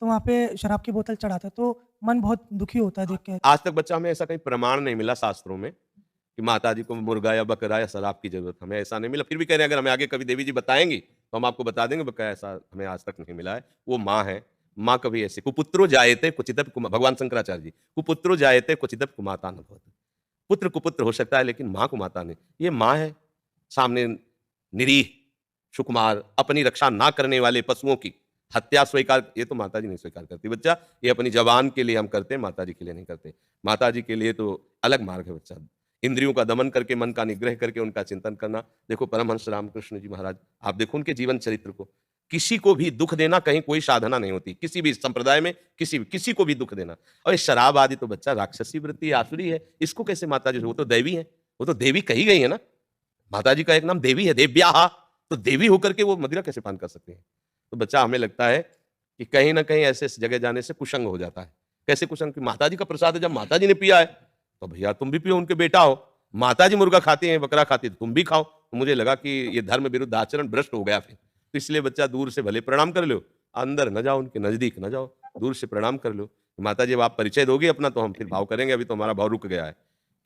तो वहाँ पे शराब की बोतल चढ़ाता है, तो मन बहुत दुखी होता है देख के। आज तक बच्चा हमें ऐसा कहीं प्रमाण नहीं मिला शास्त्रों में कि माताजी को मुर्गा या बकरा या शराब की जरूरत, हमें ऐसा नहीं मिला। फिर भी कह रहे हैं अगर हमें आगे कभी देवी जी बताएंगी तो हम आपको बता देंगे, बकाया ऐसा हमें आज तक नहीं मिला है। वो माँ है, माँ कभी ऐसे कुपुत्रो जायते क्वचित भगवान शंकराचार्य जी, कुपुत्रो जायते क्वचित कुमाता न भवति। पुत्र कुपुत्र हो सकता है लेकिन माँ को माता नहीं। ये माँ है, सामने निरीह सुकुमार अपनी रक्षा ना करने वाले पशुओं की हत्या स्वीकार, ये तो माताजी नहीं स्वीकार करती बच्चा। ये अपनी जवान के लिए हम करते हैं, माताजी के लिए नहीं करते। माताजी के लिए तो अलग मार्ग है बच्चा। इंद्रियों का दमन करके, मन का निग्रह करके उनका चिंतन करना। देखो परमहंस रामकृष्ण जी महाराज, आप देखो उनके जीवन चरित्र को। किसी को भी दुख देना कहीं कोई साधना नहीं होती, किसी भी संप्रदाय में किसी को भी दुख देना। और ये शराब आदि तो बच्चा राक्षसी वृत्ति आसुरी है, इसको कैसे माताजी, वो तो दैवी है, वो तो देवी कही गई है ना। माताजी का एक नाम देवी है, देव्याहा, तो देवी होकर के वो मदिरा कैसे पान कर सकते हैं। तो बच्चा हमें लगता है कि कहीं ना कहीं ऐसे जगह जाने से कुसंग हो जाता है। कैसे कुसंग? कि माताजी का प्रसाद है, जब माताजी ने पिया है तो भैया तुम भी पियो, उनके बेटा हो। माताजी मुर्गा खाती हैं, बकरा खाती है, तुम भी खाओ। तो मुझे लगा कि ये धर्म विरुद्ध आचरण भ्रष्ट हो गया फिर। तो इसलिए बच्चा दूर से भले प्रणाम कर लो, अंदर न जाओ, उनके नजदीक न जाओ, दूर से प्रणाम कर लो। माता जी, अब आप परिचय दोगे अपना तो हम फिर भाव करेंगे। अभी तो हमारा भाव रुक गया है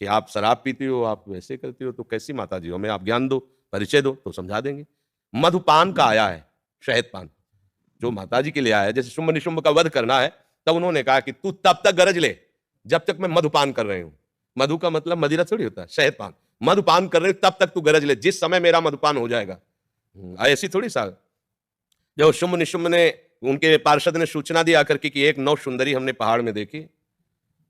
कि आप शराब पीती हो, आप वैसे करती हो, तो कैसी माता जी हो? हमें आप ज्ञान दो, परिचय दो तो समझा देंगे। मधुपान का आया है, शहद पान जो माताजी के लिए आया है। जैसे शुंभ निशुंभ का वध करना है, तब उन्होंने कहा कि तू तब तक गरज ले जब तक मैं मधुपान कर रही हूं। मधु का मतलब मदिरा थोड़ी होता है, शहद पान। मधुपान कर रही हूं तब तक तू गरज ले, जिस समय मेरा मधुपान हो जाएगा। ऐसी थोड़ी सा। जब शुंभ निशुंभ ने, उनके पार्षद ने सूचना दी आकर के कि एक नौ सुंदरी हमने पहाड़ में देखी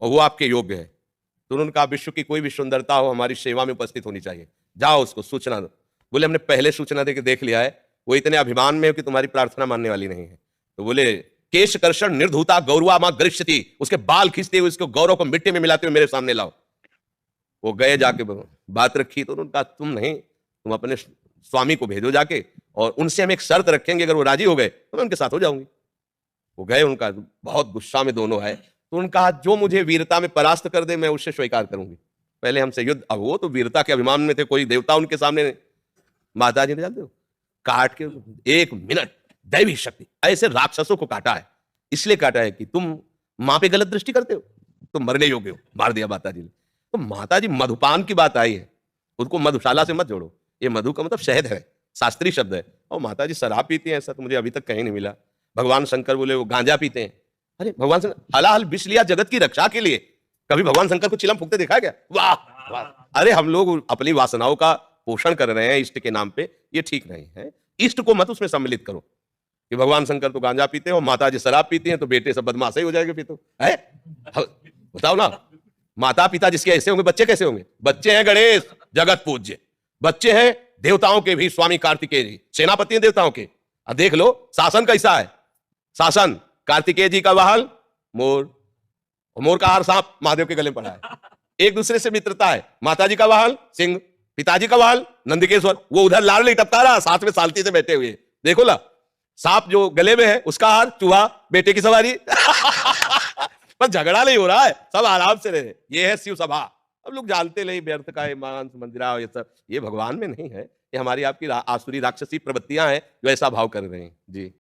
और वो आपके योग्य है, तो उन्होंने कहा विश्व की कोई भी सुंदरता हो हमारी सेवा में उपस्थित होनी चाहिए, जाओ उसको सूचना दो। बोले हमने पहले सूचना दे के देख लिया है, वो इतने अभिमान में हो कि तुम्हारी प्रार्थना मानने वाली नहीं है। तो बोले केश कर्षण निर्धूता गौरवा मां गृह्यति, उसके बाल खींचते हुए उसको गौरव को मिट्टी में मिलाते हुए मेरे सामने लाओ। वो गए, जाके बात रखी तो उन्होंने कहा तुम नहीं, तुम अपने स्वामी को भेजो जाके, और उनसे हम एक शर्त रखेंगे, अगर वो राजी हो गए तो मैं उनके साथ हो जाऊंगी। वो गए, उनका बहुत गुस्सा में दोनों है, तो उन्होंने कहा जो मुझे वीरता में परास्त कर दे मैं उससे स्वीकार करूंगी, पहले हमसे युद्ध। अब वो तो वीरता के अभिमान में थे, कोई देवता उनके सामने नहीं। माता जी ने जानते हो काट के 1 मिनट दैवी शक्ति ऐसे राक्षसों को काटा है। इसलिए काटा है कि तुम मां पे गलत दृष्टि करते हो, तुम मरने योग्य हो, मार दिया माता जी ने। तो माता जी, मधुपान की बात आई है, उसको मधुशाला से मत जोड़ो। ये मधु का मतलब शहद है, शास्त्रीय शब्द है। और माता जी शराब पीती हैं ऐसा तो मुझे अभी तक कहीं नहीं मिला। भगवान शंकर बोले वो गांजा पीते हैं। अरे भगवान शंकर हलाहल विष लिया जगत की रक्षा के लिए, कभी भगवान शंकर को चिलम फूकते देखा क्या? वाह वाह। अरे हम लोग अपनी वासनाओं का पोषण कर रहे हैं इष्ट के नाम पे, ये ठीक नहीं है। इष्ट को मत उसमें सम्मिलित करो कि भगवान शंकर तो गांजा पीते हैं और माता जी शराब पीती हैं, तो बेटे सब बदमाश ही हो जाएंगे फिर तो है। बताओ ना, माता पिता जिसके ऐसे होंगे बच्चे कैसे होंगे? बच्चे हैं गणेश जगत पूज्य, बच्चे हैं देवताओं के भी स्वामी कार्तिकेय जी, सेनापति हैं देवताओं के। अब देख लो शासन कैसा है। शासन कार्तिकेय जी का वाहन मोर, और मोर का हार सांप महादेव के गले में पड़ा है। एक दूसरे से मित्रता है। माता जी का वाहन सिंह, पिताजी का वाहन नंदिकेश्वर, वो उधर लाल टपका रहा, साथ में सालती से बैठे हुए। देखो ला, सांप जो गले में है उसका हार चूहा, बेटे की सवारी। पर झगड़ा नहीं हो रहा है, सब आराम से रहे। ये है शिव सभा। अब लोग जानते नहीं व्यर्थ का मांस मंदिरा ये सब, ये भगवान में नहीं है, ये हमारी आपकी आसुरी राक्षसी प्रवृत्तियां हैं जो ऐसा भाव कर रहे हैं जी।